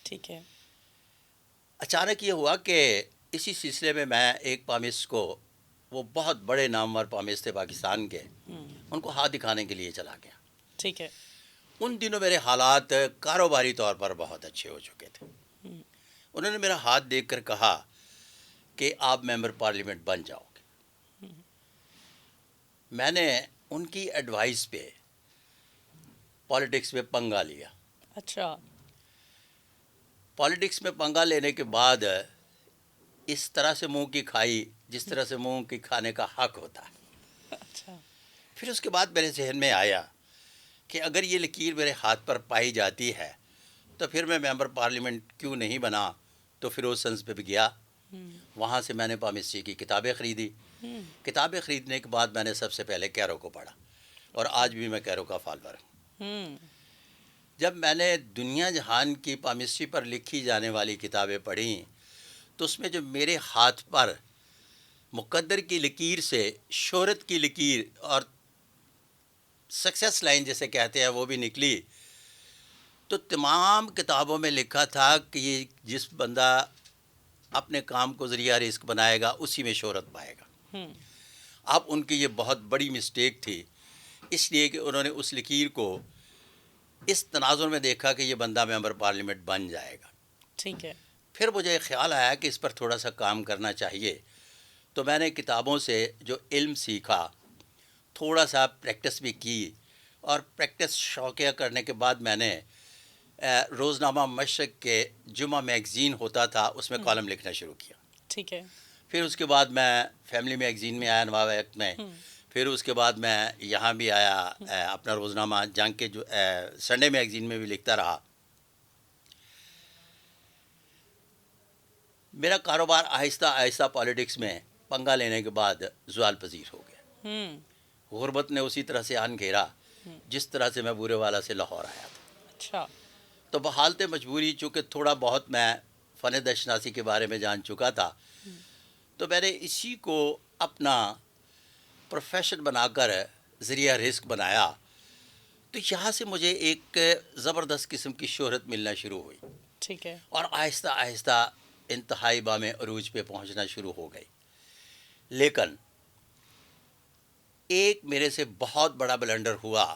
ٹھیک ہے. اچانک یہ ہوا کہ اسی سلسلے میں میں ایک پامس کو، وہ بہت بڑے نامور پامس تھے پاکستان کے، ان کو ہاتھ دکھانے کے لیے چلا گیا. ٹھیک ہے. ان دنوں میرے حالات کاروباری طور پر بہت اچھے ہو چکے تھے. انہوں نے میرا ہاتھ دیکھ کر کہا کہ آپ ممبر پارلیمنٹ بن جاؤ گے. میں نے ان کی ایڈوائس پہ پالیٹکس میں پنگا لیا. اچھا. پالیٹکس میں پنگا لینے کے بعد اس طرح سے منہ کی کھائی جس طرح سے منہ کی کھانے کا حق ہوتا ہے. اچھا. پھر اس کے بعد میرے ذہن میں آیا کہ اگر یہ لکیر میرے ہاتھ پر پائی جاتی ہے تو پھر میں ممبر پارلیمنٹ کیوں نہیں بنا. تو فیروز سنز پہ بھی گیا. وہاں سے میں نے پامسٹری کی کتابیں خریدی. کتابیں خریدنے کے بعد میں نے سب سے پہلے کیرو کو پڑھا، اور آج بھی میں کیرو کا فالوور ہوں. جب میں نے دنیا جہان کی پامسٹری پر لکھی جانے والی کتابیں پڑھیں تو اس میں جو میرے ہاتھ پر مقدر کی لکیر سے شہرت کی لکیر اور سکسیس لائن جسے کہتے ہیں وہ بھی نکلی. تو تمام کتابوں میں لکھا تھا کہ یہ جس بندہ اپنے کام کو ذریعہ رزق بنائے گا اسی میں شہرت پائے گا. اب ان کی یہ بہت بڑی مسٹیک تھی، اس لیے کہ انہوں نے اس لکیر کو اس تناظر میں دیکھا کہ یہ بندہ ممبر پارلیمنٹ بن جائے گا. ٹھیک ہے. پھر مجھے خیال آیا کہ اس پر تھوڑا سا کام کرنا چاہیے. تو میں نے کتابوں سے جو علم سیکھا، تھوڑا سا پریکٹس بھی کی، اور پریکٹس شوقیہ کرنے کے بعد میں نے روزنامہ مشرق کے جمعہ میگزین ہوتا تھا اس میں کالم لکھنا شروع کیا. ٹھیک ہے. پھر اس کے بعد میں فیملی میگزین میں آیا نواب ایکٹ میں. پھر اس کے بعد میں یہاں بھی آیا اپنا روزنامہ جنگ کے جو سنڈے میگزین میں بھی لکھتا رہا. میرا کاروبار آہستہ آہستہ پالیٹکس میں پنگا لینے کے بعد زوال پذیر ہو گیا. غربت نے اسی طرح سے آن گھیرا جس طرح سے میں بورے والا سے لاہور آیا تھا. اچھا. تو بحالت مجبوری، چونکہ تھوڑا بہت میں فن دشناسی کے بارے میں جان چکا تھا، تو میں نے اسی کو اپنا پروفیشن بنا کر ذریعہ رزق بنایا. تو یہاں سے مجھے ایک زبردست قسم کی شہرت ملنا شروع ہوئی. ٹھیک ہے. اور آہستہ آہستہ انتہائی بام عروج پہ پہنچنا شروع ہو گئی. لیکن ایک میرے سے بہت بڑا بلنڈر ہوا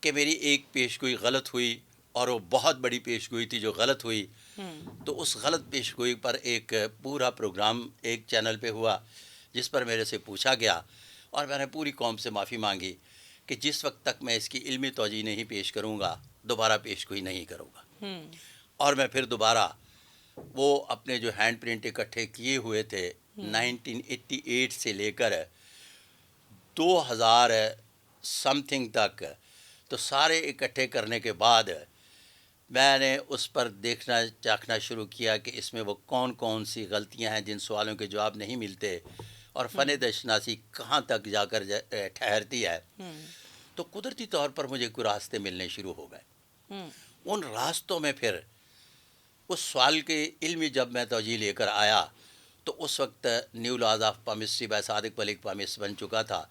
کہ میری ایک پیشگوئی غلط ہوئی، اور وہ بہت بڑی پیشگوئی تھی جو غلط ہوئی. تو اس غلط پیشگوئی پر ایک پورا پروگرام ایک چینل پہ ہوا جس پر میرے سے پوچھا گیا، اور میں نے پوری قوم سے معافی مانگی کہ جس وقت تک میں اس کی علمی توجہ نہیں پیش کروں گا دوبارہ پیشگوئی نہیں کروں گا. اور میں پھر دوبارہ وہ اپنے جو ہینڈ پرنٹ اکٹھے کیے ہوئے تھے 1988 سے لے کر 2000 سم تھنگ تک، تو سارے اکٹھے کرنے کے بعد میں نے اس پر دیکھنا چاکھنا شروع کیا کہ اس میں وہ کون کون سی غلطیاں ہیں جن سوالوں کے جواب نہیں ملتے، اور فن دشناسی کہاں تک جا کر ٹھہرتی ہے. تو قدرتی طور پر مجھے کوئی راستے ملنے شروع ہو گئے. ان راستوں میں پھر اس سوال کے علمی جب میں توجہ لے کر آیا تو اس وقت new laws of palmistry by Sadiq Malik پامس بن چکا تھا،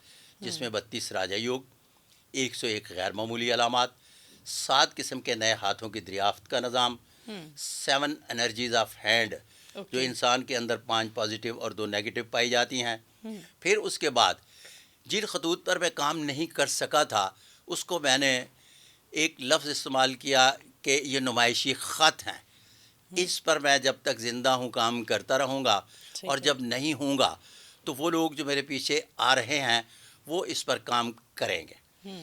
جس میں 32 راجہ یوگ، 101 غیر معمولی علامات، 7 قسم کے نئے ہاتھوں کی دریافت کا نظام، 7 انرجیز آف ہینڈ جو انسان کے اندر 5 پازیٹیو اور 2 نیگیٹو پائی جاتی ہیں. پھر اس کے بعد جن خطوط پر میں کام نہیں کر سکا تھا اس کو میں نے ایک لفظ استعمال کیا کہ یہ نمائشی خط ہیں. اس پر میں جب تک زندہ ہوں کام کرتا رہوں گا، اور جب نہیں ہوں گا تو وہ لوگ جو میرے پیچھے آ رہے ہیں وہ اس پر کام کریں گے.